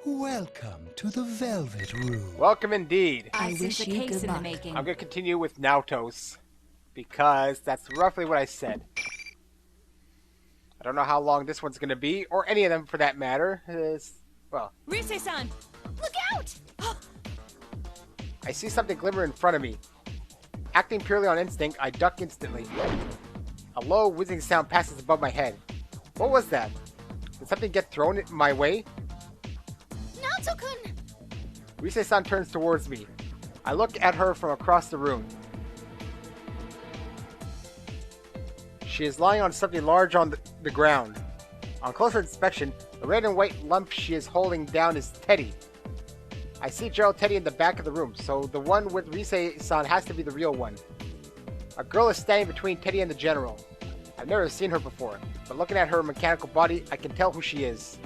Welcome to the Velvet Room. Welcome indeed. I wish sense a you case good in the luck. making. I'm going to continue with Naoto's, because that's roughly what I said. I don't know how long this one's going to be, or any of them for that matter. Well, Rise-san! Look out! I see something glimmer in front of me. Acting purely on instinct, I duck instantly. A low whizzing sound passes above my head. What was that? Did something get thrown in my way? Naoto-kun! Rise-san turns towards me. I look at her from across the room. She is lying on something large on the ground. On closer inspection, the red and white lump she is holding down is Teddy. I see Gerald Teddy in the back of the room, so the one with Rise-san has to be the real one. A girl is standing between Teddy and the general. I've never seen her before, but looking at her mechanical body, I can tell who she is.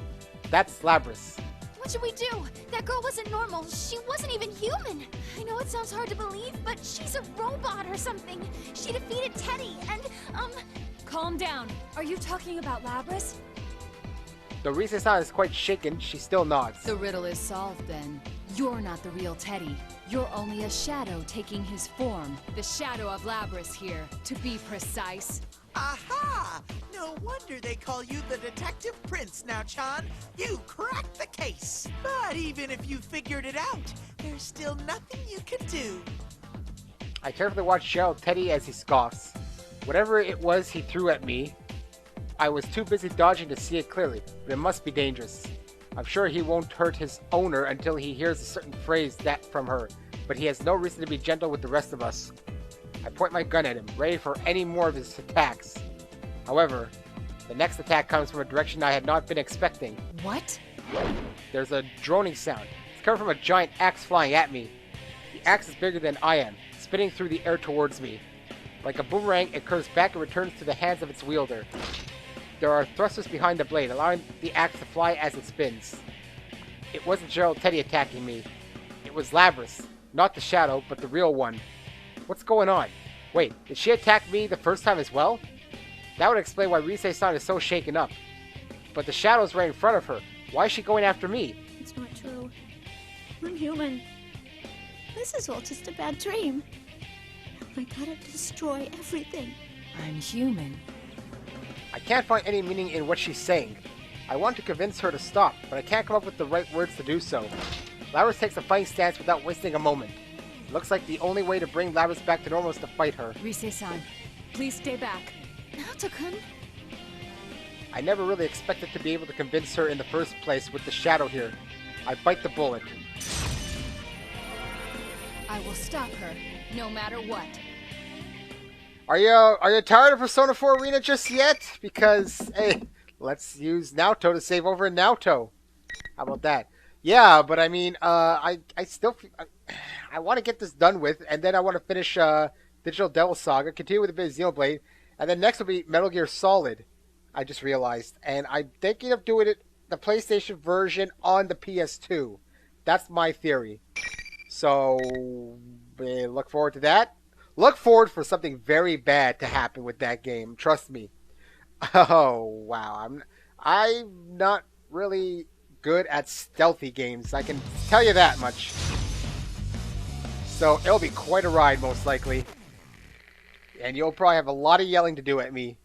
That's Labris. What should we do? That girl wasn't normal. She wasn't even human. I know it sounds hard to believe, but she's a robot or something. She defeated Teddy and, Calm down. Are you talking about Labris? Though Rise-san is quite shaken, she still nods. The riddle is solved then. You're not the real Teddy. You're only a shadow taking his form. The shadow of Labris here, to be precise. Aha! No wonder they call you the Detective Prince now, Chan. You cracked the case. But even if you figured it out, there's still nothing you can do. I carefully watch Gerald Teddy as he scoffs. Whatever it was he threw at me, I was too busy dodging to see it clearly, but it must be dangerous. I'm sure he won't hurt his owner until he hears a certain phrase that from her, but he has no reason to be gentle with the rest of us. I point my gun at him, ready for any more of his attacks. However, the next attack comes from a direction I had not been expecting. What? There's a droning sound. It's coming from a giant axe flying at me. The axe is bigger than I am, spinning through the air towards me. Like a boomerang, it curves back and returns to the hands of its wielder. There are thrusters behind the blade, allowing the axe to fly as it spins. It wasn't Gerald Teddy attacking me. It was Labris. Not the shadow, but the real one. What's going on? Wait, did she attack me the first time as well? That would explain why Rise-san is so shaken up. But the shadow's right in front of her. Why is she going after me? It's not true. I'm human. This is all just a bad dream. I gotta destroy everything. I'm human. I can't find any meaning in what she's saying. I want to convince her to stop, but I can't come up with the right words to do so. Labris takes a fighting stance without wasting a moment. It looks like the only way to bring Labris back to normal is to fight her. Rise-san, please stay back. Naoto-kun? I never really expected to be able to convince her in the first place with the shadow here. I bite the bullet. I will stop her, no matter what. Are you tired of Persona 4 Arena just yet? Because, hey, let's use Naoto to save over in Naoto. How about that? Yeah, but I mean, I want to get this done with, and then I want to finish Digital Devil Saga, continue with a bit of Xenoblade, and then next will be Metal Gear Solid, I just realized. And I'm thinking of doing it, the PlayStation version on the PS2. That's my theory. So, look forward to that. Look forward for something very bad to happen with that game. Trust me. Oh, wow. I'm not really good at stealthy games. I can tell you that much. So it'll be quite a ride, most likely. And you'll probably have a lot of yelling to do at me.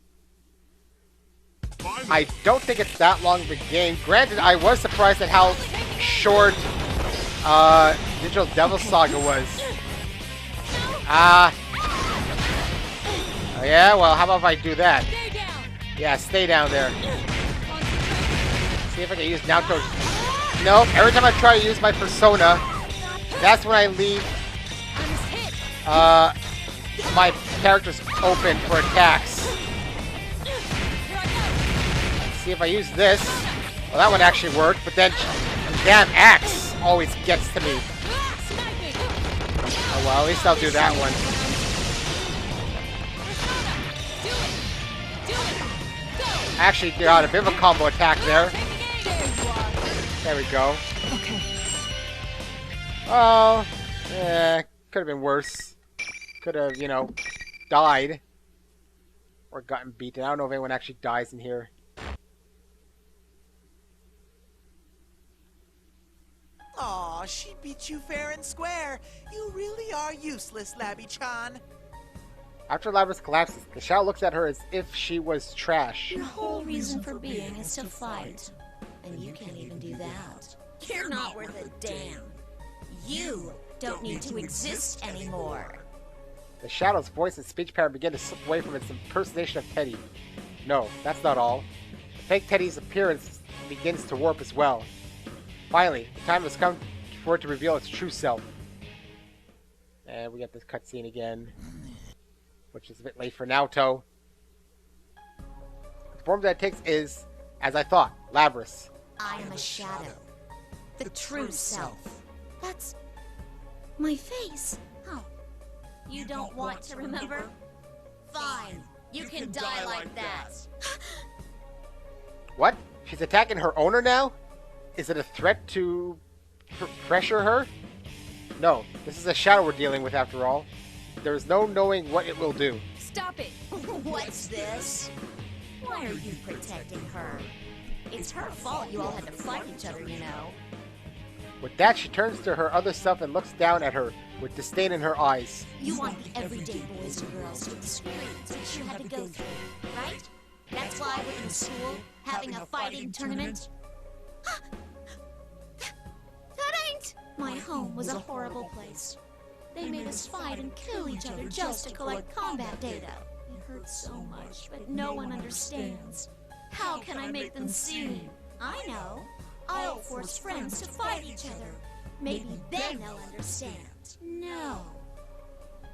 I don't think it's that long of a game. Granted, I was surprised at how short Digital Devil Saga was. Oh yeah, well, how about if I do that? Yeah, stay down there. See if I can use Naoto. Nope, every time I try to use my persona, that's when I leave my characters open for attacks. See if I use this. Well, that one actually worked, but then damn axe always gets to me. Oh well, at least I'll do that one. I actually got a bit of a combo attack there. There we go. Okay. Oh, could have been worse. Could have, died. Or gotten beaten. I don't know if anyone actually dies in here. Aw, she beat you fair and square. You really are useless, Labby-chan. After Labrys collapses, the shadow looks at her as if she was trash. Your whole reason for being is to fight. And you can't even do that. You're not worth a damn. You don't need to exist anymore. The shadow's voice and speech pattern begin to slip away from its impersonation of Teddy. No, that's not all. The fake Teddy's appearance begins to warp as well. Finally, the time has come for it to reveal its true self. And we get this cutscene again, which is a bit late for Naoto. The form that it takes is, as I thought, Labrys. I am a shadow. The true self. That's my face. Oh. You don't want to remember? Fine. You can die like that. What? She's attacking her owner now? Is it a threat to pressure her? No, this is a shadow we're dealing with after all. There is no knowing what it will do. Stop it! What's this? Why are you protecting her? It's her fault you all had to fight each other, you know. With that, she turns to her other self and looks down at her with disdain in her eyes. You want the everyday boys and girls to experience what you had to go through, right? That's why we're in school, having a fighting tournament? That ain't! My home was a horrible place. They made us fight and kill each other just to collect combat data. It hurts so much, but no one understands. How can I make them see? I know. I'll force friends to fight each other. Maybe then they'll understand. No.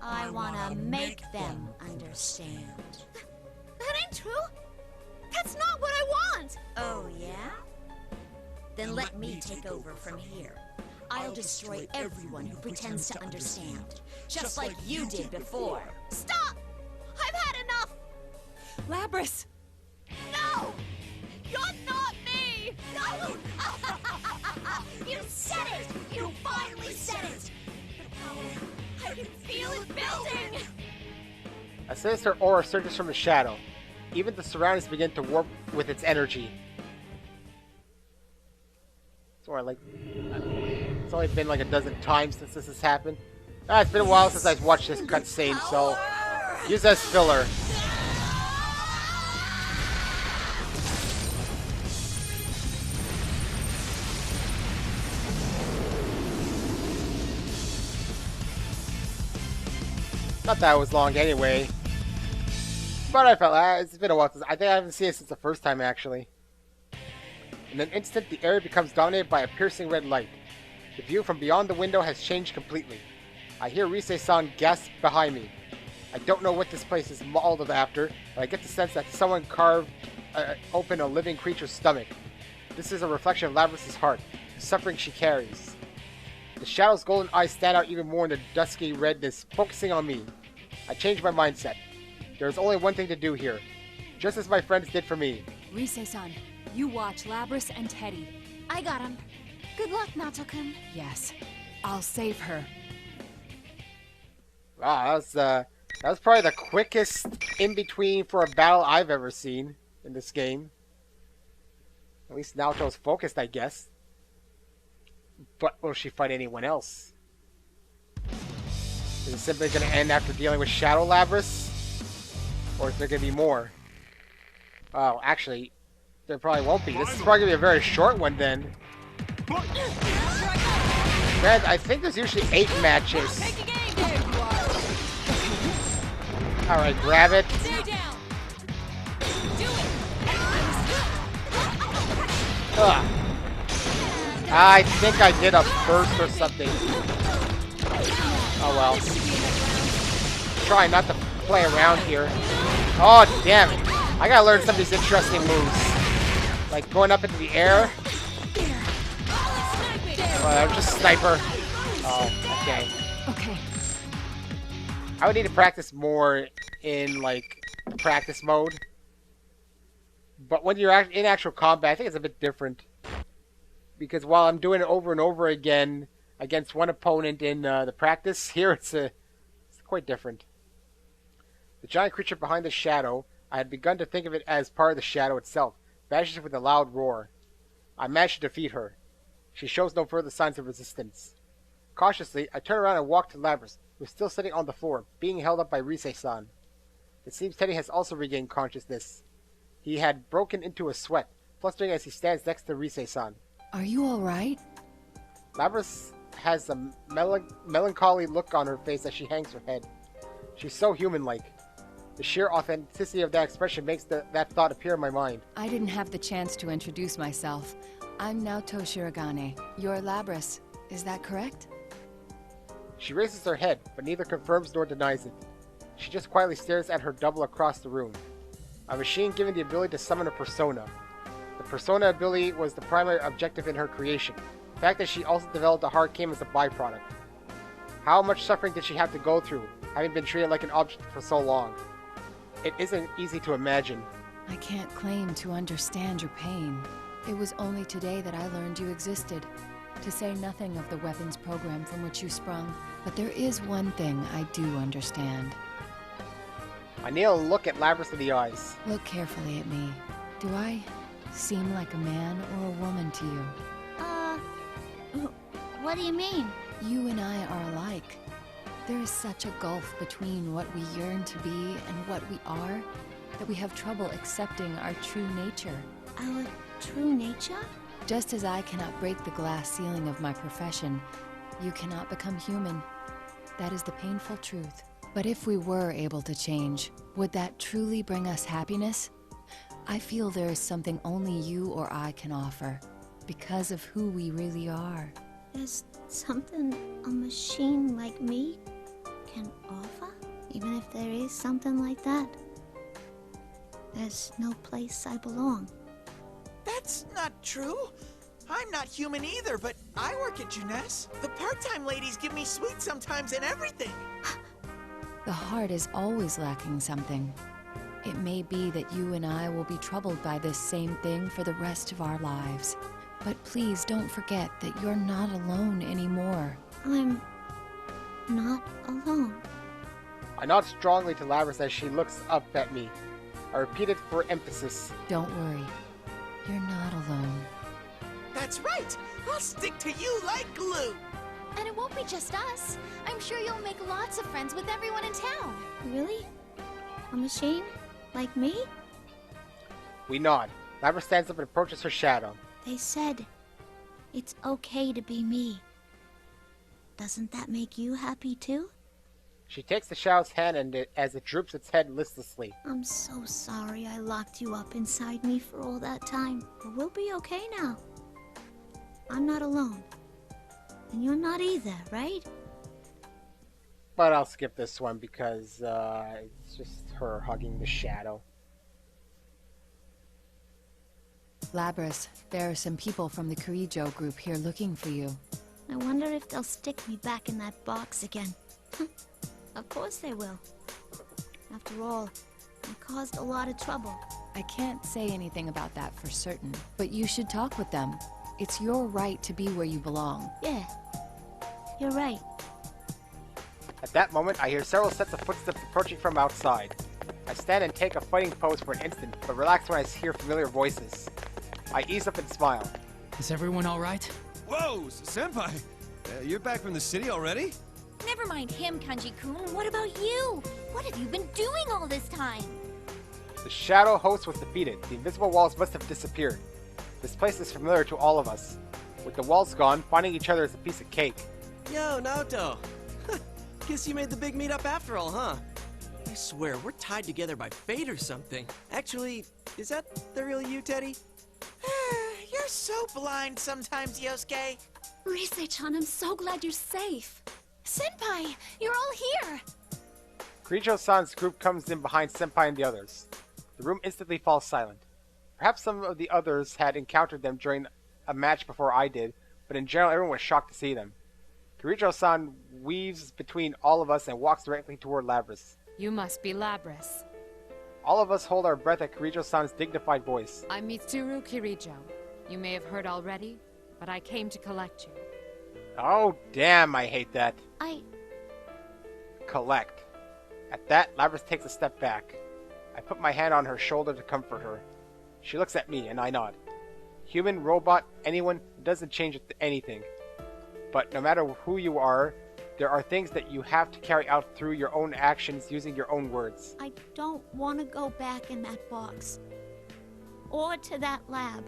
I wanna make them understand. That ain't true. That's not what I want. Oh, yeah? Then let me take over from here. I'll destroy everyone who pretends to understand, just like you did before. Stop! I've had enough! Labrys! No! You're not me! No! You said it! You finally said it! The power, I can feel it building! A sinister aura surges from the shadow. Even the surroundings begin to warp with its energy. So it's only been like a dozen times since this has happened. It's been a while since I've watched this cutscene, so use as filler. Not that it was long anyway. But I felt it's been a while since I think I haven't seen it since the first time actually. In an instant, the area becomes dominated by a piercing red light. The view from beyond the window has changed completely. I hear Rise-san gasp behind me. I don't know what this place is modeled after, but I get the sense that someone carved open a living creature's stomach. This is a reflection of Labrys' heart, the suffering she carries. The shadow's golden eyes stand out even more in the dusky redness, focusing on me. I change my mindset. There is only one thing to do here, just as my friends did for me. Rise-san, you watch Labrys and Teddy. I got him. Good luck, Naoto-kun. Yes, I'll save her. Wow, that was probably the quickest in-between for a battle I've ever seen in this game. At least Naoto's focused, I guess. But will she fight anyone else? Is it simply going to end after dealing with Shadow Labrys? Or is there going to be more? Oh, actually, there probably won't be. This is probably going to be a very short one then. Man, I think there's usually 8 matches. Alright, grab it. Ugh. I think I did a burst or something. Oh well. Try not to play around here. Oh, damn it. I gotta learn some of these interesting moves. Like going up into the air. Well, just sniper. Oh, okay. Okay. I would need to practice more in, like, practice mode. But when you're in actual combat, I think it's a bit different. Because while I'm doing it over and over again against one opponent in the practice, here it's quite different. The giant creature behind the shadow, I had begun to think of it as part of the shadow itself, vanishes with a loud roar. I managed to defeat her. She shows no further signs of resistance. Cautiously, I turn around and walk to Labras, who is still sitting on the floor, being held up by Rise-san. It seems Teddy has also regained consciousness. He had broken into a sweat, flustering as he stands next to Rise-san. Are you alright? Labras has a melancholy look on her face as she hangs her head. She's so human-like. The sheer authenticity of that expression makes that thought appear in my mind. I didn't have the chance to introduce myself. I'm Naoto Shirogane. You're Labras. Is that correct? She raises her head, but neither confirms nor denies it. She just quietly stares at her double across the room. A machine given the ability to summon a persona. The persona ability was the primary objective in her creation. The fact that she also developed a heart came as a byproduct. How much suffering did she have to go through, having been treated like an object for so long? It isn't easy to imagine. I can't claim to understand your pain. It was only today that I learned you existed. To say nothing of the weapons program from which you sprung. But there is one thing I do understand. I kneel and look at Labras in the eyes. Look carefully at me. Do I seem like a man or a woman to you? What do you mean? You and I are alike. There is such a gulf between what we yearn to be and what we are, that we have trouble accepting our true nature. Our true nature? Just as I cannot break the glass ceiling of my profession, you cannot become human. That is the painful truth. But if we were able to change, would that truly bring us happiness? I feel there is something only you or I can offer, because of who we really are. There's something a machine like me can offer? Even if there is something like that, there's no place I belong. That's not true. I'm not human either, but I work at Jeunesse. The part-time ladies give me sweets sometimes and everything. The heart is always lacking something. It may be that you and I will be troubled by this same thing for the rest of our lives. But please don't forget that you're not alone anymore. I'm not alone. I nod strongly to Labras as she looks up at me. I repeat it for emphasis. Don't worry. You're not alone. That's right. I'll stick to you like glue. And it won't be just us. I'm sure you'll make lots of friends with everyone in town. Really? A machine? Like me? We nod. Labras stands up and approaches her shadow. They said it's okay to be me. Doesn't that make you happy too? She takes the shadow's hand and as it droops its head listlessly. I'm so sorry I locked you up inside me for all that time. But we'll be okay now. I'm not alone. And you're not either, right? But I'll skip this one because it's just her hugging the shadow. Labras, there are some people from the Killjoy group here looking for you. I wonder if they'll stick me back in that box again. Of course they will. After all, I caused a lot of trouble. I can't say anything about that for certain, but you should talk with them. It's your right to be where you belong. Yeah, you're right. At that moment, I hear several sets of footsteps approaching from outside. I stand and take a fighting pose for an instant, but relax when I hear familiar voices. I ease up and smile. Is everyone all right? Whoa, Senpai! You're back from the city already? Never mind him, Kanji-kun. What about you? What have you been doing all this time? The shadow host was defeated. The invisible walls must have disappeared. This place is familiar to all of us. With the walls gone, finding each other is a piece of cake. Yo, Naoto. Guess you made the big meetup after all, huh? I swear, we're tied together by fate or something. Actually, is that the real you, Teddy? You're so blind sometimes, Yosuke. Rise-chan, I'm so glad you're safe. Senpai, you're all here. Kirijo-san's group comes in behind Senpai and the others. The room instantly falls silent. Perhaps some of the others had encountered them during a match before I did, but in general everyone was shocked to see them. Kirijo-san weaves between all of us and walks directly toward Labras. You must be Labras. All of us hold our breath at Kirijo-san's dignified voice. I'm Mitsuru Kirijo. You may have heard already, but I came to collect you. Oh, damn, I hate that. I... Collect. At that, Labras takes a step back. I put my hand on her shoulder to comfort her. She looks at me, and I nod. Human, robot, anyone, it doesn't change anything. But no matter who you are, there are things that you have to carry out through your own actions using your own words. I don't want to go back in that box. Or to that lab.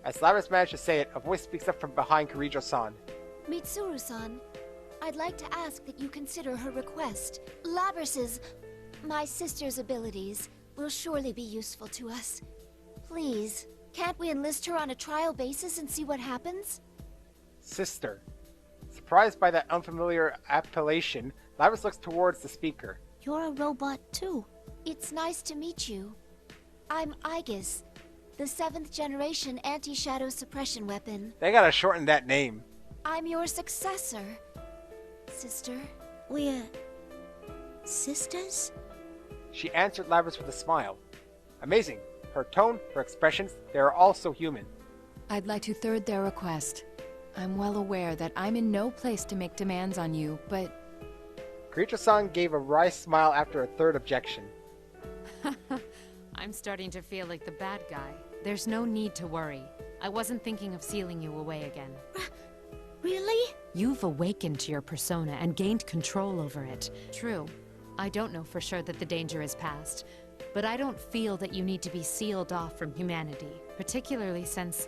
As Lapras managed to say it, a voice speaks up from behind Kirijo-san. Mitsuru-san, I'd like to ask that you consider her request. Labras's, my sister's abilities, will surely be useful to us. Please, can't we enlist her on a trial basis and see what happens? Sister. Surprised by that unfamiliar appellation, Lapras looks towards the speaker. You're a robot too. It's nice to meet you. I'm Aegis, the 7th generation anti-shadow suppression weapon. They gotta shorten that name. I'm your successor, sister. We're sisters? She answered Lapras with a smile. Amazing. Her tone, her expressions, they are all so human. I'd like to third their request. I'm well aware that I'm in no place to make demands on you, but... Kirijo-san gave a wry smile after a third objection. I'm starting to feel like the bad guy. There's no need to worry. I wasn't thinking of sealing you away again. Really? You've awakened to your persona and gained control over it. True. I don't know for sure that the danger is past, but I don't feel that you need to be sealed off from humanity, particularly since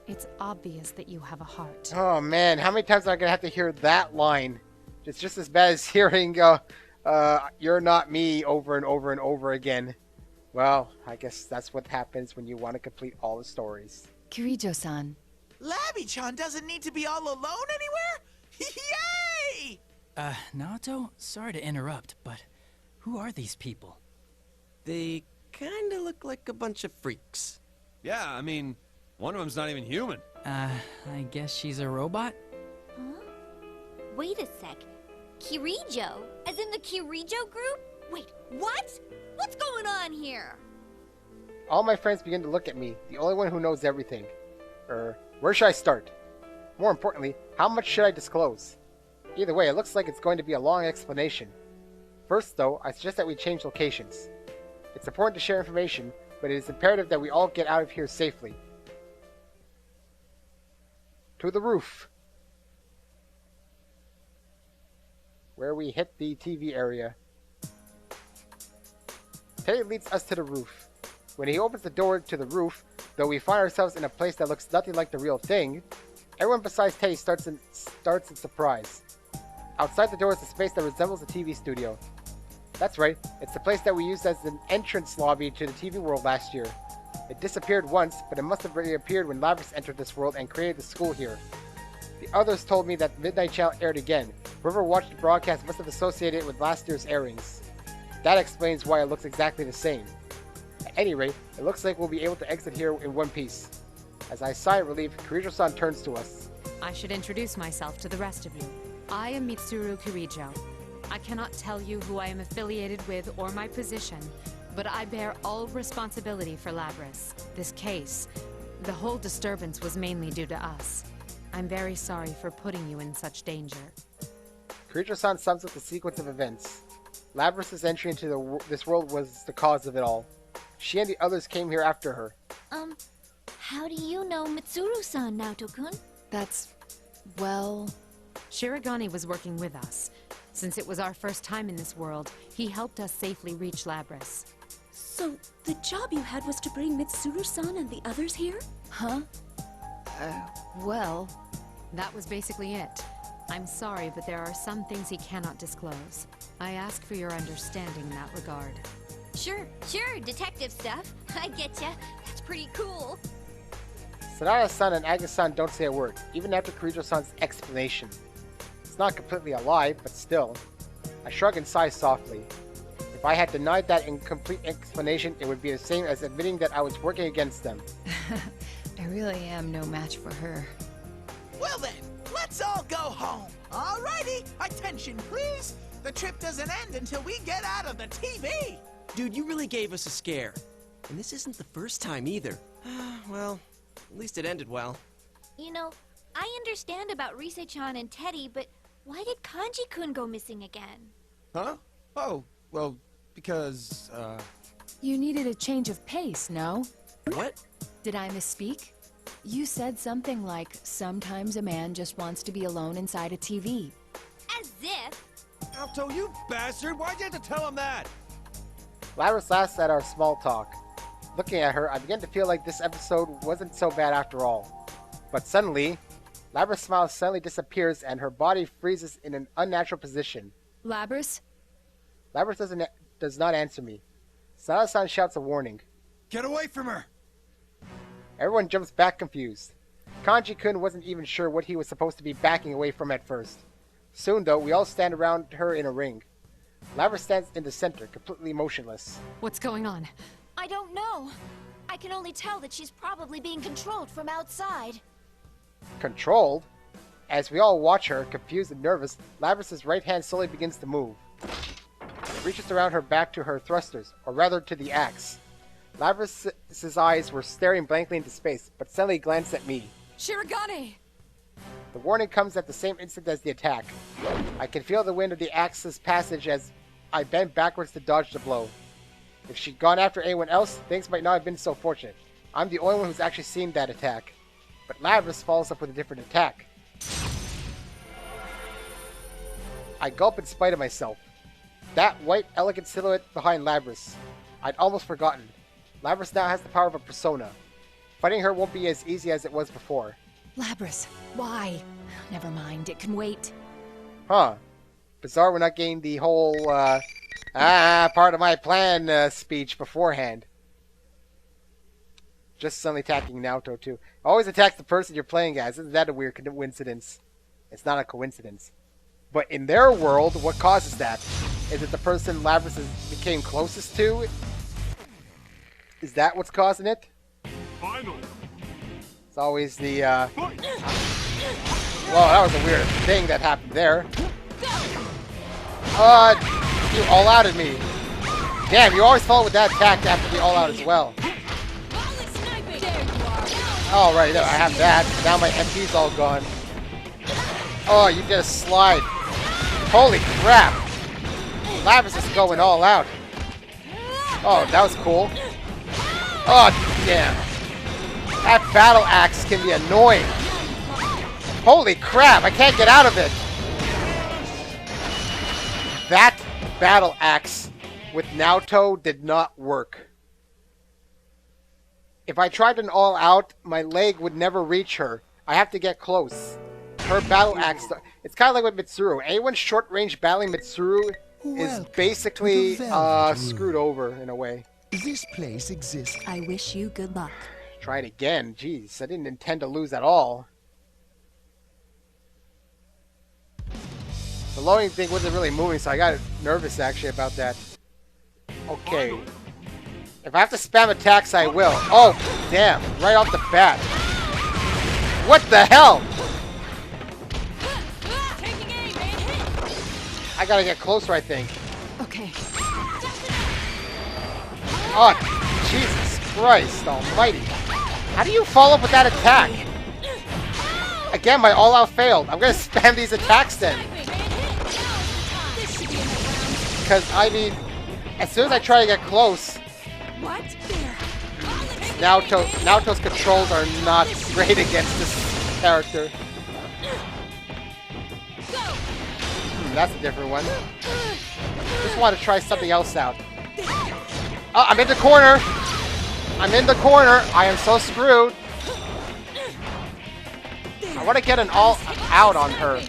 it's obvious that you have a heart. Oh man, how many times am I gonna have to hear that line? It's just as bad as hearing, you're not me over and over and over again. Well, I guess that's what happens when you want to complete all the stories. Kirijo-san. Labby-chan doesn't need to be all alone anywhere? Yay! Naoto, sorry to interrupt, but who are these people? They kinda look like a bunch of freaks. Yeah, I mean, one of them's not even human. I guess she's a robot? Huh? Wait a sec. Kirijo? As in the Kirijo group? Wait, what? What's going on here? All my friends begin to look at me, the only one who knows everything. Where should I start? More importantly, how much should I disclose? Either way, it looks like it's going to be a long explanation. First, though, I suggest that we change locations. It's important to share information, but it is imperative that we all get out of here safely. To the roof. Where we hit the TV area. Teddy leads us to the roof. When he opens the door to the roof, though we find ourselves in a place that looks nothing like the real thing, everyone besides Teddy starts in surprise. Outside the door is a space that resembles a TV studio. That's right, it's the place that we used as an entrance lobby to the TV world last year. It disappeared once, but it must have reappeared when Lapras entered this world and created the school here. The others told me that Midnight Channel aired again. Whoever watched the broadcast must have associated it with last year's airings. That explains why it looks exactly the same. At any rate, it looks like we'll be able to exit here in one piece. As I sigh in relief, Kirijo-san turns to us. I should introduce myself to the rest of you. I am Mitsuru Kirijo. I cannot tell you who I am affiliated with or my position, but I bear all responsibility for Lapras. This case, the whole disturbance was mainly due to us. I'm very sorry for putting you in such danger. Kirijo-san sums up the sequence of events. Lapras' entry into this world was the cause of it all. She and the others came here after her. How do you know Mitsuru-san, Naoto-kun? That's... well... Shirogane was working with us. Since it was our first time in this world, he helped us safely reach Lapras. So, the job you had was to bring Mitsuru-san and the others here? Huh? Well... That was basically it. I'm sorry, but there are some things he cannot disclose. I ask for your understanding in that regard. Sure, detective stuff. I getcha. That's pretty cool. Sanada-san and Aga-san don't say a word, even after Kirijo-san's explanation. It's not completely a lie, but still. I shrug and sigh softly. If I had denied that incomplete explanation, it would be the same as admitting that I was working against them. I really am no match for her. Well then, let's all go home. Alrighty, attention please. The trip doesn't end until we get out of the TV. Dude, you really gave us a scare. And this isn't the first time either. Well, at least it ended well. You know, I understand about Rise-chan and Teddy, but why did Kanji-kun go missing again? Huh? Oh, well, because, You needed a change of pace, no? What? Did I misspeak? You said something like, sometimes a man just wants to be alone inside a TV. As if. Naoto, you bastard! Why'd you have to tell him that? Labris laughs at our small talk. Looking at her, I begin to feel like this episode wasn't so bad after all. But suddenly, Labris' smile suddenly disappears and her body freezes in an unnatural position. Labris? Labris does not answer me. Sana-san shouts a warning. Get away from her! Everyone jumps back confused. Kanji-kun wasn't even sure what he was supposed to be backing away from at first. Soon, though, we all stand around her in a ring. Labris stands in the center, completely motionless. What's going on? I don't know. I can only tell that she's probably being controlled from outside. Controlled? As we all watch her, confused and nervous, Labris' right hand slowly begins to move. It reaches around her back to her thrusters, or rather to the axe. Labris' eyes were staring blankly into space, but suddenly glanced at me. Shirogane! The warning comes at the same instant as the attack. I can feel the wind of the axe's passage as I bend backwards to dodge the blow. If she'd gone after anyone else, things might not have been so fortunate. I'm the only one who's actually seen that attack. But Labris follows up with a different attack. I gulp in spite of myself. That white, elegant silhouette behind Labris. I'd almost forgotten. Labris now has the power of a persona. Fighting her won't be as easy as it was before. Labris, why? Never mind, it can wait. Huh. Bizarre we're not getting the whole, part of my plan speech beforehand. Just suddenly attacking Naoto, too. Always attacks the person you're playing as. Isn't that a weird coincidence? It's not a coincidence. But in their world, what causes that? Is it the person Labris became closest to? Is that what's causing it? Final. It's always the, Whoa, that was a weird thing that happened there. You all-outed me. Damn, you always follow with that attack after the all-out as well. Oh, right, I have that. Now my MP's all gone. Oh, you did a slide. Holy crap. Labris is going all out. Oh, that was cool. Oh, damn. That battle axe can be annoying. Holy crap, I can't get out of it. That battle axe with Naoto did not work. If I tried an all-out, my leg would never reach her. I have to get close. Her battle axe... It's kind of like with Mitsuru. Anyone short-range battling Mitsuru is basically screwed over in a way. This place exists. I wish you good luck. Try it again. Jeez, I didn't intend to lose at all. The loading thing wasn't really moving, so I got nervous actually about that. Okay. If I have to spam attacks, I will. Oh, damn. Right off the bat. What the hell? I gotta get closer, I think. Okay. Oh, Jesus Christ almighty. How do you follow up with that attack? Again, my all-out failed. I'm gonna spam these attacks then. Because, I mean, as soon as I try to get close... What? Naoto's controls are not great against this character. That's a different one. Just want to try something else out. Oh, I'm in the corner! I'm in the corner! I am so screwed! I want to get an all-out on her.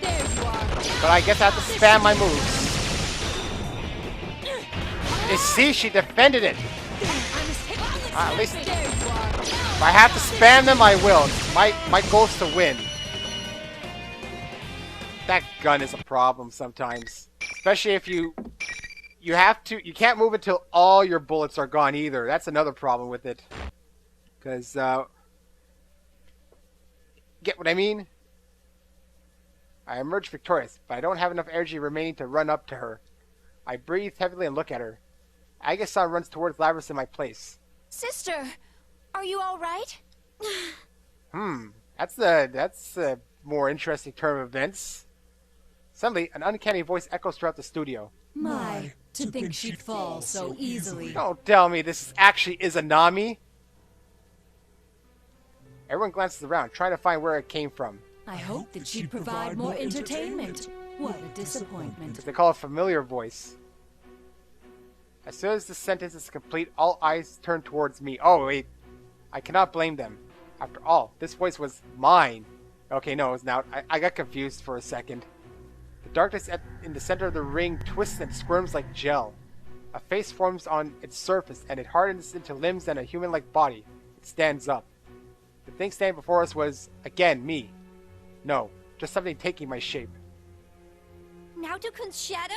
But I guess I have to spam my moves. See, she defended it! At least... If I have to spam them, I will. My goal is to win. That gun is a problem sometimes. Especially if you can't move until all your bullets are gone either. That's another problem with it. Because, get what I mean? I emerge victorious, but I don't have enough energy remaining to run up to her. I breathe heavily and look at her. Agatha runs towards Labris in my place. Sister, are you all right? That's a more interesting turn of events. Suddenly, an uncanny voice echoes throughout the studio. My, to think she'd fall so easily. Don't tell me this actually is Anami. Everyone glances around, trying to find where it came from. I hope that she'd provide more entertainment. What a disappointment. Because they call a familiar voice. As soon as the sentence is complete, all eyes turn towards me. Oh, wait. I cannot blame them. After all, this voice was mine. Okay, no, it's not. I got confused for a second. The darkness in the center of the ring twists and squirms like gel. A face forms on its surface, and it hardens into limbs and a human-like body. It stands up. The thing standing before us was, again, me. No, just something taking my shape. Naoto-kun's shadow?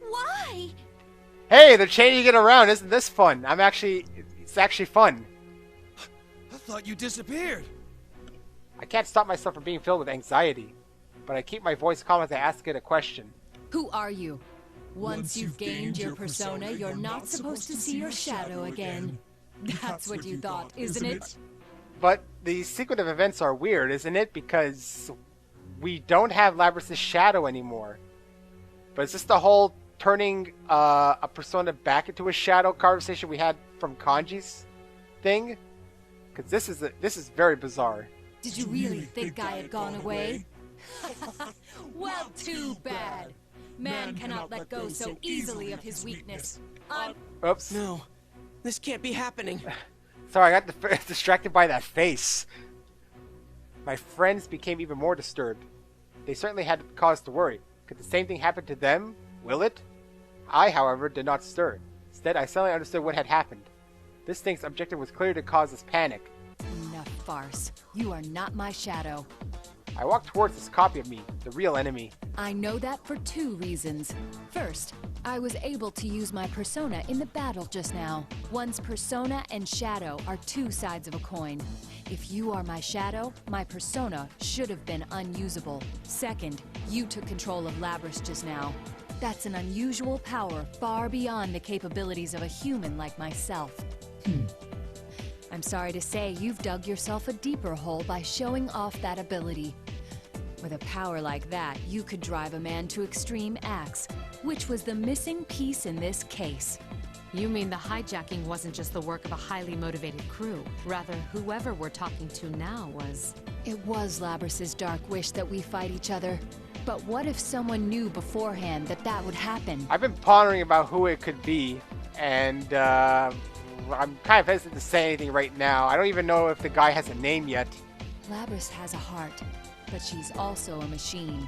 Why? Hey, they're changing it around. Isn't this fun? It's actually fun. I thought you disappeared. I can't stop myself from being filled with anxiety, but I keep my voice calm as I ask it a question. Who are you? Once you've gained your persona, you're not supposed to see your shadow again. That's what you thought, isn't it? But the sequence of events are weird, isn't it? Because we don't have Labrys's shadow anymore. But is this the whole turning a persona back into a shadow conversation we had from Kanji's thing? Because this is very bizarre. Did you really think I had gone away? Well, too bad. Man cannot let go so easily of his weakness. Oops. No, this can't be happening. Sorry, I got distracted by that face. My friends became even more disturbed. They certainly had cause to worry. Could the same thing happen to them? Will it? I, however, did not stir. Instead, I suddenly understood what had happened. This thing's objective was clearly to cause us panic. Enough farce. You are not my shadow. I walked towards this copy of me, the real enemy. I know that for two reasons. First, I was able to use my persona in the battle just now. One's persona and shadow are two sides of a coin. If you are my shadow, my persona should have been unusable. Second, you took control of Labrys just now. That's an unusual power far beyond the capabilities of a human like myself. I'm sorry to say you've dug yourself a deeper hole by showing off that ability. With a power like that, you could drive a man to extreme acts, which was the missing piece in this case. You mean the hijacking wasn't just the work of a highly motivated crew? Rather, whoever we're talking to now was... It was Labrys's dark wish that we fight each other. But what if someone knew beforehand that that would happen? I've been pondering about who it could be, and I'm kind of hesitant to say anything right now. I don't even know if the guy has a name yet. Labrys has a heart, but she's also a machine.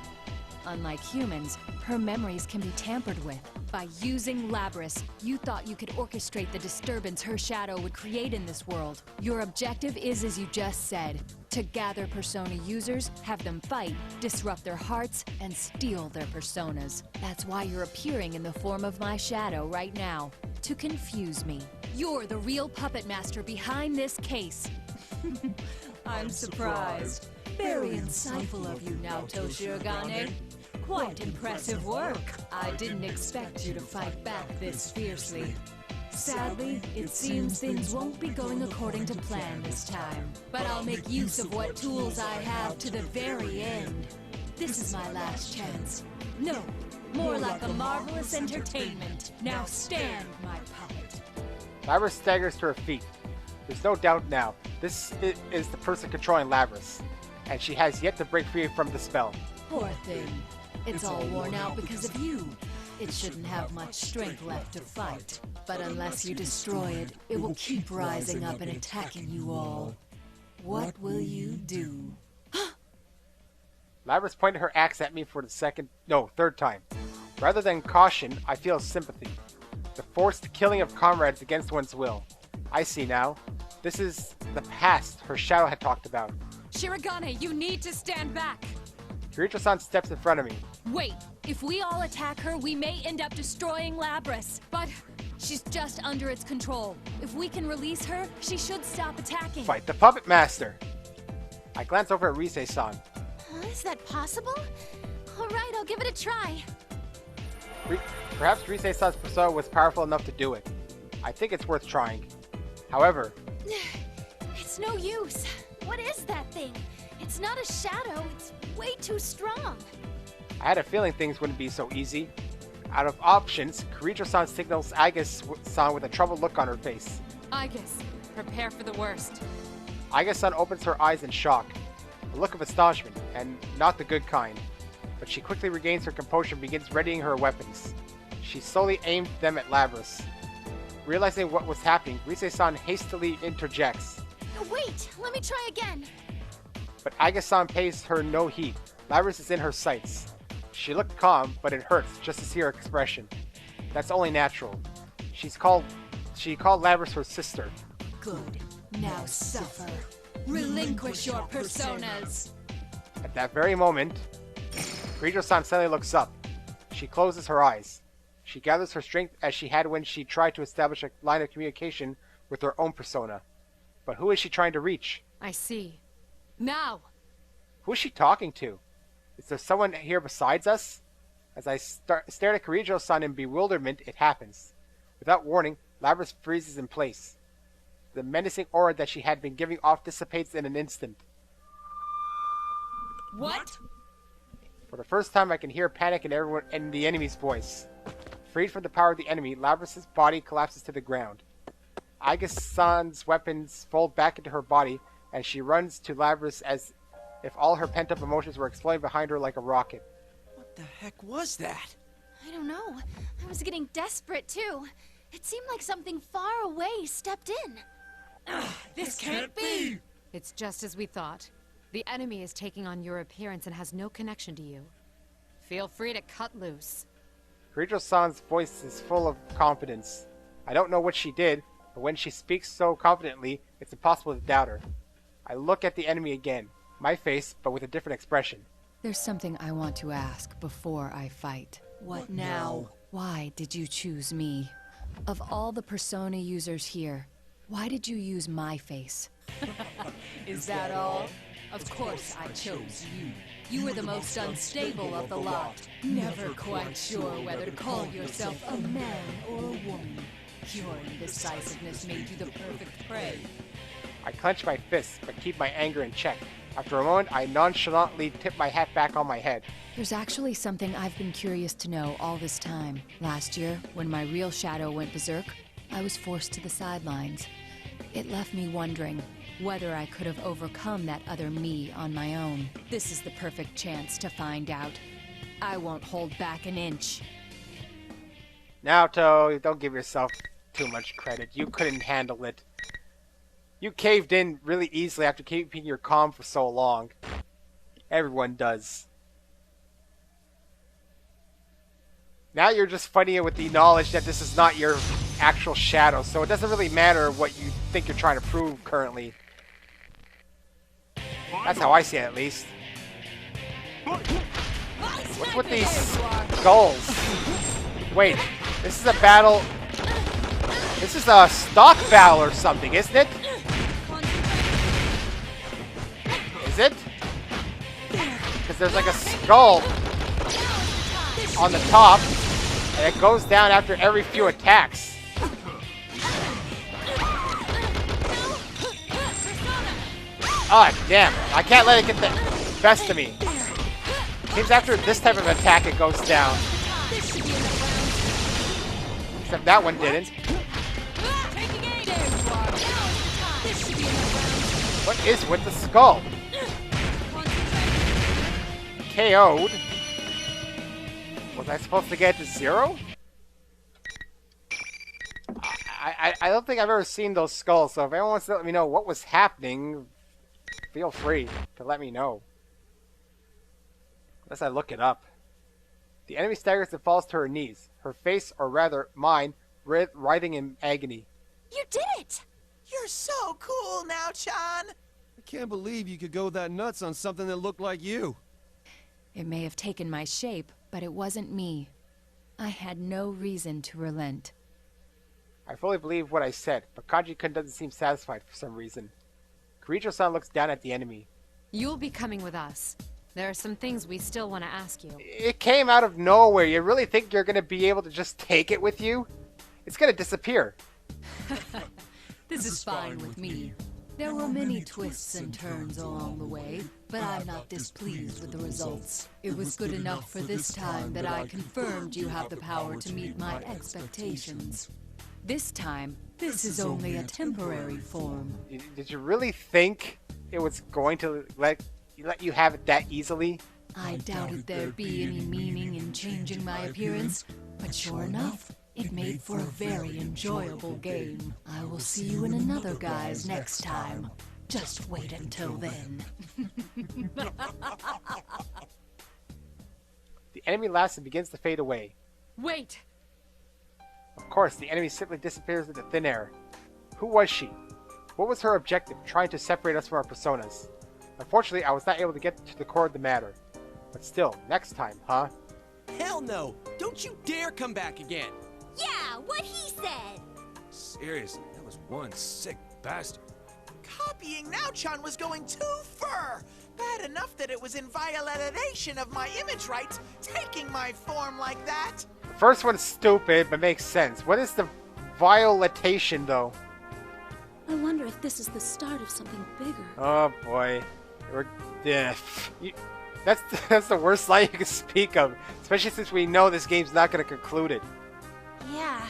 Unlike humans, her memories can be tampered with. By using Labrys, you thought you could orchestrate the disturbance her shadow would create in this world. Your objective is, as you just said, to gather persona users, have them fight, disrupt their hearts, and steal their personas. That's why you're appearing in the form of my shadow right now, to confuse me. You're the real puppet master behind this case. I'm surprised. Very insightful of you, Naoto Shirogane. Quite impressive work. I didn't expect you to fight back this fiercely. Sadly, it seems things won't be going according to plan this time. But I'll make use of what tools I have to the very end. This is my last chance. No, more like a marvelous entertainment. Now stand, my puppet. Labrys staggers to her feet. There's no doubt now. This is the person controlling Labrys, and she has yet to break free from the spell. Poor thing. It's all worn out because of you. It shouldn't have much strength left to fight. But unless you destroy it, it will keep rising up and attacking you all. What will you do? Labrys pointed her axe at me for the third time. Rather than caution, I feel sympathy. The forced killing of comrades against one's will. I see now. This is the past her shadow had talked about. Shirogane, you need to stand back! Kirijo-san steps in front of me. Wait, if we all attack her, we may end up destroying Labrys. But she's just under its control. If we can release her, she should stop attacking. Fight the puppet master! I glance over at Rise-san. Is that possible? Alright, I'll give it a try. Perhaps Rise-san's persona was powerful enough to do it. I think it's worth trying. However... It's no use. What is that thing? It's not a shadow. It's way too strong. I had a feeling things wouldn't be so easy. Out of options, Kirijo-san signals Agus-san with a troubled look on her face. Agus, prepare for the worst. Aiga-san opens her eyes in shock. A look of astonishment, and not the good kind. But she quickly regains her composure and begins readying her weapons. She slowly aimed them at Labris. Realizing what was happening, Rise-san hastily interjects. Wait, let me try again. But Aiga-san pays her no heed. Labris is in her sights. She looked calm, but it hurts just to see her expression. That's only natural. She called Labris her sister. Good. Now suffer. Relinquish your personas. At that very moment, Kirijo-san suddenly looks up. She closes her eyes. She gathers her strength as she had when she tried to establish a line of communication with her own persona. But who is she trying to reach? I see. Now! Who is she talking to? Is there someone here besides us? As I stared at Kirijo-san in bewilderment, it happens. Without warning, Labris freezes in place. The menacing aura that she had been giving off dissipates in an instant. What? For the first time, I can hear panic in the enemy's voice. Freed from the power of the enemy, Labris' body collapses to the ground. Aiga-san's weapons fold back into her body, and she runs to Labris as if all her pent-up emotions were exploding behind her like a rocket. What the heck was that? I don't know. I was getting desperate too. It seemed like something far away stepped in. This can't be! It's just as we thought. The enemy is taking on your appearance and has no connection to you. Feel free to cut loose. Kirijo-san's voice is full of confidence. I don't know what she did, but when she speaks so confidently, it's impossible to doubt her. I look at the enemy again, my face, but with a different expression. There's something I want to ask before I fight. What now? Why did you choose me? Of all the persona users here, why did you use my face? Is that all? Of course I chose you. You were the most unstable of the lot. Never quite sure whether to call yourself a man or a woman. Your indecisiveness made you the perfect prey. I clench my fists, but keep my anger in check. After a moment, I nonchalantly tip my hat back on my head. There's actually something I've been curious to know all this time. Last year, when my real shadow went berserk, I was forced to the sidelines. It left me wondering whether I could have overcome that other me on my own. This is the perfect chance to find out. I won't hold back an inch. Naoto, don't give yourself too much credit. You couldn't handle it. You caved in really easily after keeping your calm for so long. Everyone does. Now you're just fighting it with the knowledge that this is not your actual shadow, so it doesn't really matter what you think you're trying to prove currently. That's how I see it, at least. What's with these skulls? Wait, this is a battle... This is a stock battle or something, isn't it? Is it? Because there's like a skull on the top, and it goes down after every few attacks. Ah, damn. I can't let it get the best of me. Seems after this type of attack it goes down. Except that one didn't. What is with the skull? KO'd? Was I supposed to get to 0? I don't think I've ever seen those skulls, so if anyone wants to let me know what was happening, feel free to let me know. Unless I look it up. The enemy staggers and falls to her knees, her face, or rather mine, writhing in agony. You did it! You're so cool now, Chan! I can't believe you could go that nuts on something that looked like you. It may have taken my shape, but it wasn't me. I had no reason to relent. I fully believe what I said, but Kanji-kun doesn't seem satisfied for some reason. Kirijo-san looks down at the enemy. You'll be coming with us. There are some things we still want to ask you. It came out of nowhere. You really think you're going to be able to just take it with you? It's going to disappear. This is fine with me. There were many twists and turns along the way, but I'm not displeased with the results. It was good enough for this time that I confirmed you have the power to meet my expectations. This time, this is only a temporary form. Did you really think it was going to let you have it that easily? I doubted there'd be any meaning in changing my appearance, but sure enough, it made for a very enjoyable game. I will see you in another guise next time. Just wait until then. The enemy laughs and begins to fade away. Wait! Of course, the enemy simply disappears into thin air. Who was she? What was her objective, trying to separate us from our personas? Unfortunately, I was not able to get to the core of the matter. But still, next time, huh? Hell no! Don't you dare come back again! Yeah, what he said! Seriously, that was one sick bastard. Copying Naochan was going too far! Bad enough that it was in violation of my image rights, taking my form like that! The first one's stupid, but makes sense. What is the violation, though? I wonder if this is the start of something bigger. Oh boy. That's the worst lie you can speak of, especially since we know this game's not going to conclude it. Yeah,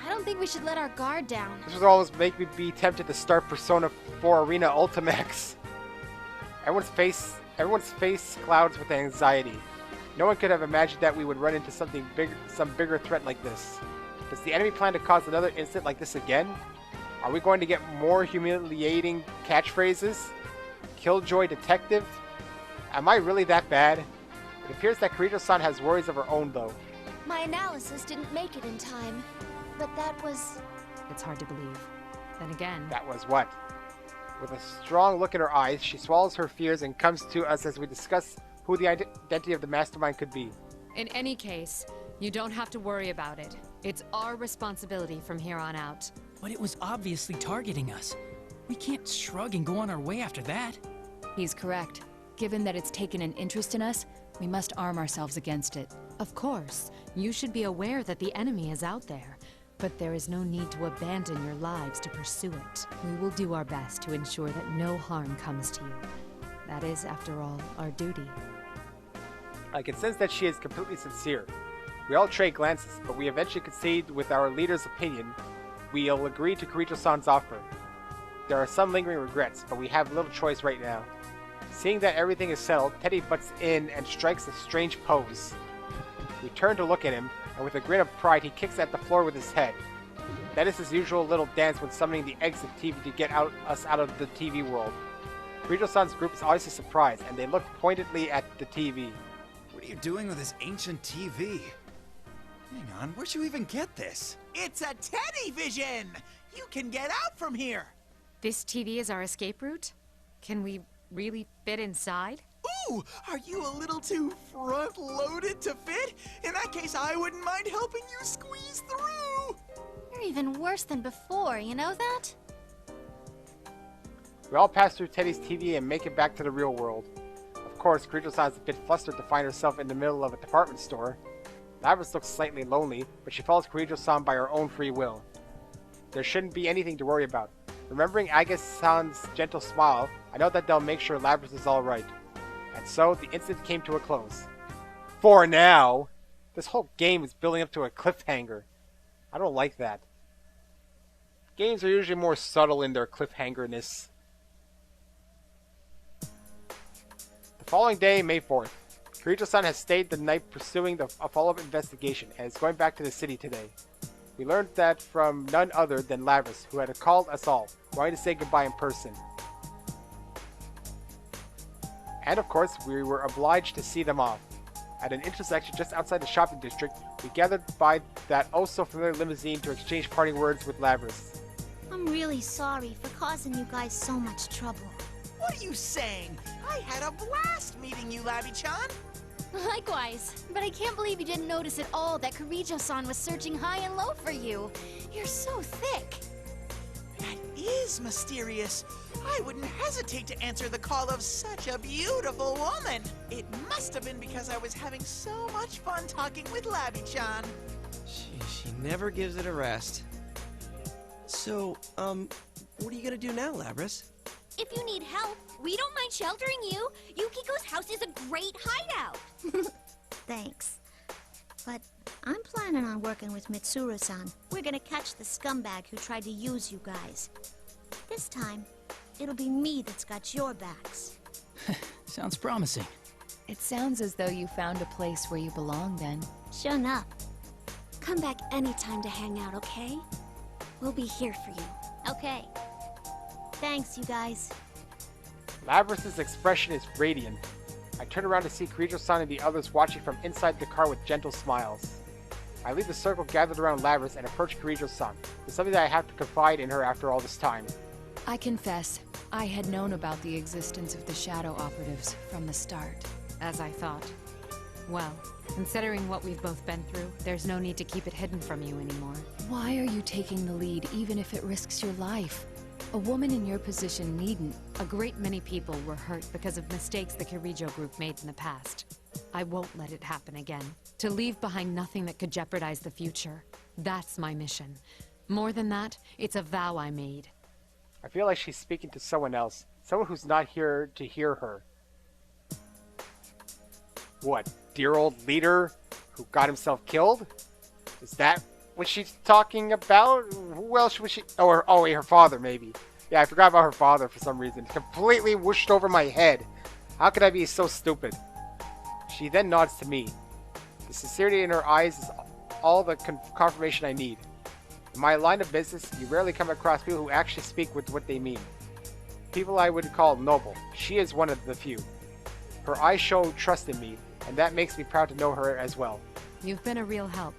I don't think we should let our guard down. This would always make me be tempted to start Persona 4 Arena Ultimax. Everyone's face clouds with anxiety. No one could have imagined that we would run into some bigger threat like this. Does the enemy plan to cause another incident like this again? Are we going to get more humiliating catchphrases? Killjoy detective? Am I really that bad? It appears that Kirijo-san has worries of her own, though. My analysis didn't make it in time, but that was... It's hard to believe. Then again... That was what? With a strong look in her eyes, she swallows her fears and comes to us as we discuss who the identity of the mastermind could be. In any case, you don't have to worry about it. It's our responsibility from here on out. But it was obviously targeting us. We can't shrug and go on our way after that. He's correct. Given that it's taken an interest in us, we must arm ourselves against it. Of course, you should be aware that the enemy is out there, but there is no need to abandon your lives to pursue it. We will do our best to ensure that no harm comes to you. That is, after all, our duty. I can sense that she is completely sincere. We all trade glances, but we eventually concede with our leader's opinion. We'll agree to Kirijo-san's offer. There are some lingering regrets, but we have little choice right now. Seeing that everything is settled, Teddy butts in and strikes a strange pose. We turn to look at him, and with a grin of pride, he kicks at the floor with his head. That is his usual little dance when summoning the exit TV to get us out of the TV world. Kirijo-san's group is obviously surprised, and they look pointedly at the TV. What are you doing with this ancient TV? Hang on, where'd you even get this? It's a Teddy Vision! You can get out from here! This TV is our escape route? Can we really fit inside? Ooh, are you a little too front-loaded to fit? In that case, I wouldn't mind helping you squeeze through! You're even worse than before, you know that? We all pass through Teddy's TV and make it back to the real world. Of course, Kirijo-san is a bit flustered to find herself in the middle of a department store. Labris looks slightly lonely, but she follows Kirijo-san by her own free will. There shouldn't be anything to worry about. Remembering Aga-san's gentle smile, I know that they'll make sure Labris is alright. And so, the incident came to a close. For now! This whole game is building up to a cliffhanger. I don't like that. Games are usually more subtle in their cliffhangerness. The following day, May 4th. Kirijo-san has stayed the night pursuing a follow-up investigation and is going back to the city today. We learned that from none other than Labris, who had called us all, wanting to say goodbye in person. And of course, we were obliged to see them off. At an intersection just outside the shopping district, we gathered by that oh-so-familiar limousine to exchange parting words with Labris. I'm really sorry for causing you guys so much trouble. What are you saying? I had a blast meeting you, Labby-chan! Likewise, but I can't believe you didn't notice at all that Kirijo-san was searching high and low for you. You're so thick. That is mysterious. I wouldn't hesitate to answer the call of such a beautiful woman. It must have been because I was having so much fun talking with Labby-chan. She never gives it a rest. So, what are you gonna do now, Labris? If you need help, we don't mind sheltering you. Yukiko's house is a great hideout. Thanks. But I'm planning on working working with Mitsuru-san. We're gonna catch the scumbag who tried to use you guys. This time, it'll be me that's got your backs. Sounds promising. It sounds as though you found a place where you belong then. Sure enough. Come back anytime to hang out, okay? We'll be here for you. Okay. Thanks, you guys. Labrys's expression is radiant. I turn around to see Kirijo-san and the others watching from inside the car with gentle smiles. I leave the circle gathered around Labrys and approach Kirijo-san. It's something that I have to confide in her after all this time. I confess, I had known about the existence of the Shadow Operatives from the start. As I thought. Well, considering what we've both been through, there's no need to keep it hidden from you anymore. Why are you taking the lead even if it risks your life? A woman in your position needn't. A great many people were hurt because of mistakes the Kirijo group made in the past. I won't let it happen again. To leave behind nothing that could jeopardize the future. That's my mission. More than that, it's a vow I made. I feel like she's speaking to someone else. Someone who's not here to hear her. What, dear old leader who got himself killed? Is that what she's talking about? Who else was she? Oh, wait, her father, maybe. Yeah, I forgot about her father for some reason. Completely whooshed over my head. How could I be so stupid? She then nods to me. The sincerity in her eyes is all the confirmation I need. In my line of business, you rarely come across people who actually speak with what they mean. People I would call noble. She is one of the few. Her eyes show trust in me, and that makes me proud to know her as well. You've been a real help.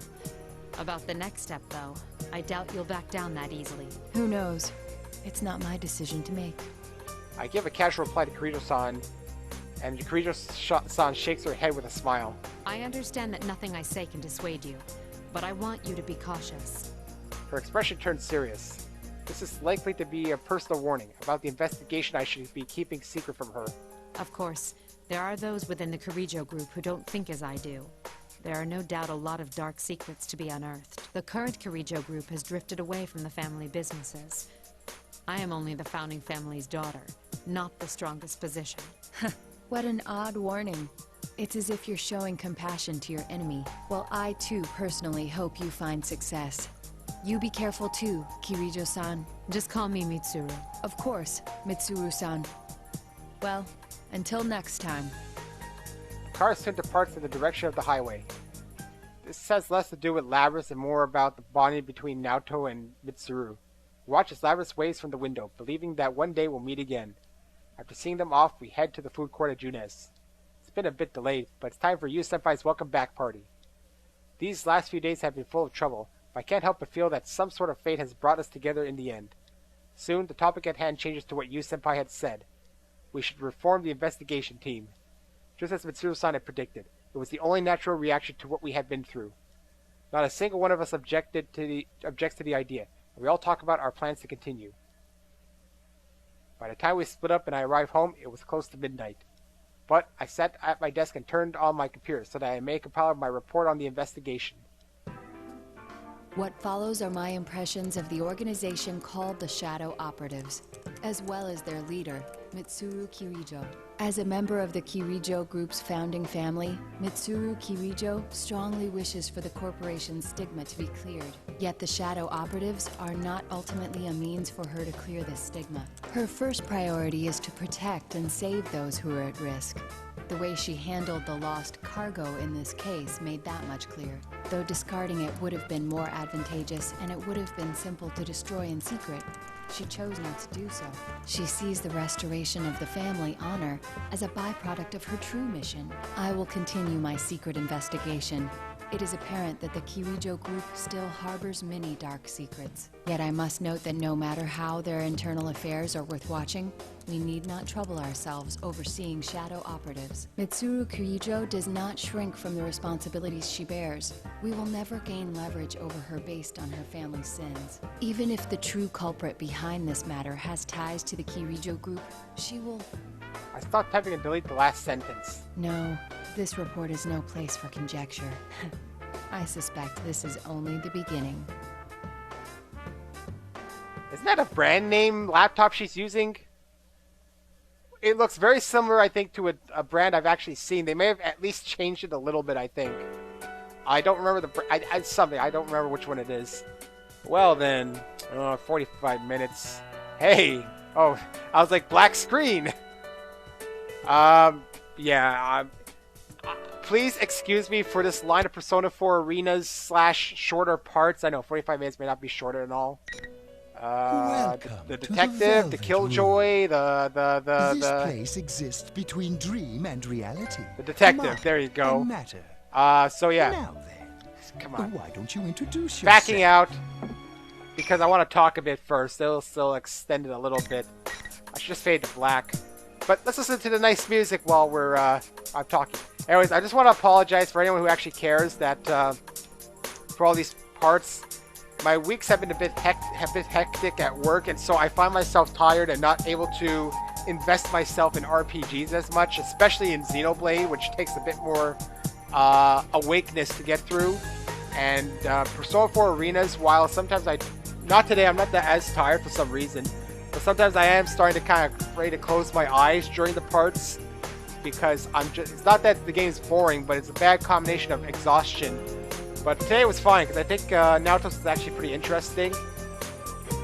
About the next step, though, I doubt you'll back down that easily. Who knows? It's not my decision to make. I give a casual reply to Kirijo-san, and Kirijo-san shakes her head with a smile. I understand that nothing I say can dissuade you, but I want you to be cautious. Her expression turns serious. This is likely to be a personal warning about the investigation I should be keeping secret from her. Of course, there are those within the Kirijo group who don't think as I do. There are no doubt a lot of dark secrets to be unearthed. The current Kirijo group has drifted away from the family businesses. I am only the founding family's daughter, not the strongest position. What an odd warning. It's as if you're showing compassion to your enemy. Well, I too personally hope you find success. You be careful too, Kirijo-san. Just call me Mitsuru. Of course, Mitsuru-san. Well, until next time. Cars soon departs in the direction of the highway. This has less to do with Labrys and more about the bonding between Naoto and Mitsuru. We watch as Labrys waves from the window, believing that one day we'll meet again. After seeing them off, we head to the food court at Junes. It's been a bit delayed, but it's time for Yu Senpai's welcome back party. These last few days have been full of trouble, but I can't help but feel that some sort of fate has brought us together in the end. Soon, the topic at hand changes to what Yu Senpai had said. We should reform the investigation team. Just as Mitsuru-san had predicted, it was the only natural reaction to what we had been through. Not a single one of us objects to the idea, and we all talk about our plans to continue. By the time we split up and I arrived home, it was close to midnight. But I sat at my desk and turned on my computer so that I may compile my report on the investigation. What follows are my impressions of the organization called the Shadow Operatives, as well as their leader, Mitsuru Kirijo. As a member of the Kirijo Group's founding family, Mitsuru Kirijo strongly wishes for the corporation's stigma to be cleared. Yet the Shadow Operatives are not ultimately a means for her to clear this stigma. Her first priority is to protect and save those who are at risk. The way she handled the lost cargo in this case made that much clear. Though discarding it would have been more advantageous and it would have been simple to destroy in secret, she chose not to do so. She sees the restoration of the family honor as a byproduct of her true mission. I will continue my secret investigation. It is apparent that the Kirijo group still harbors many dark secrets. Yet I must note that no matter how their internal affairs are worth watching, we need not trouble ourselves overseeing shadow operatives. Mitsuru Kirijo does not shrink from the responsibilities she bears. We will never gain leverage over her based on her family's sins. Even if the true culprit behind this matter has ties to the Kirijo group, she will... I stopped typing and delete the last sentence. No, this report is no place for conjecture. I suspect this is only the beginning. Isn't that a brand name laptop she's using? It looks very similar, I think, to a brand I've actually seen. They may have at least changed it a little bit, I think. I don't remember something. I don't remember which one it is. Well then, 45 minutes. Hey! Oh, I was like, black screen! Yeah, please excuse me for this line of Persona 4 arenas / shorter parts. I know 45 minutes may not be shorter and all. The detective, the killjoy, This place exists between dream and reality. The detective, there you go. Matter. So yeah. Now then, come on. Why don't you introduce yourself? Backing out because I want to talk a bit first. It'll still extend it a little bit. I should just fade to black. But let's listen to the nice music while I'm talking. Anyways, I just want to apologize for anyone who actually cares that for all these parts. My weeks have been a bit hectic at work, and so I find myself tired and not able to invest myself in RPGs as much, especially in Xenoblade, which takes a bit more awakeness to get through. And Persona 4 arenas, while sometimes not today, I'm not that as tired for some reason, but sometimes I am starting to kind of ready to close my eyes during the parts because it's not that the game's boring, but it's a bad combination of exhaustion. But today was fine because I think Naoto is actually pretty interesting.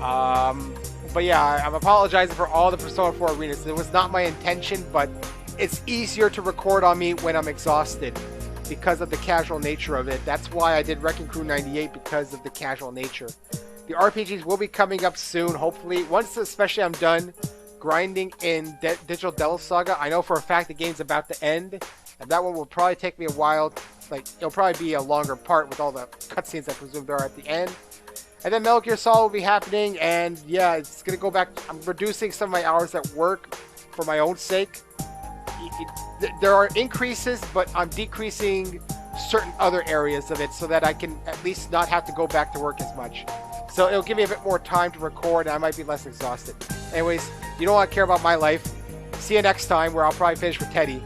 But yeah, I'm apologizing for all the Persona 4 arenas. It was not my intention, but it's easier to record on me when I'm exhausted because of the casual nature of it. That's why I did Wrecking Crew 98, because of the casual nature. The RPGs will be coming up soon, hopefully. Once especially I'm done grinding in Digital Devil Saga, I know for a fact the game's about to end. And that one will probably take me a while. Like, it'll probably be a longer part with all the cutscenes I presume there are at the end. And then Metal Gear Solid will be happening, and yeah, it's gonna go back. I'm reducing some of my hours at work for my own sake. There are increases, but I'm decreasing certain other areas of it so that I can at least not have to go back to work as much. So it'll give me a bit more time to record, and I might be less exhausted. Anyways, you don't want to care about my life. See you next time, where I'll probably finish with Teddy.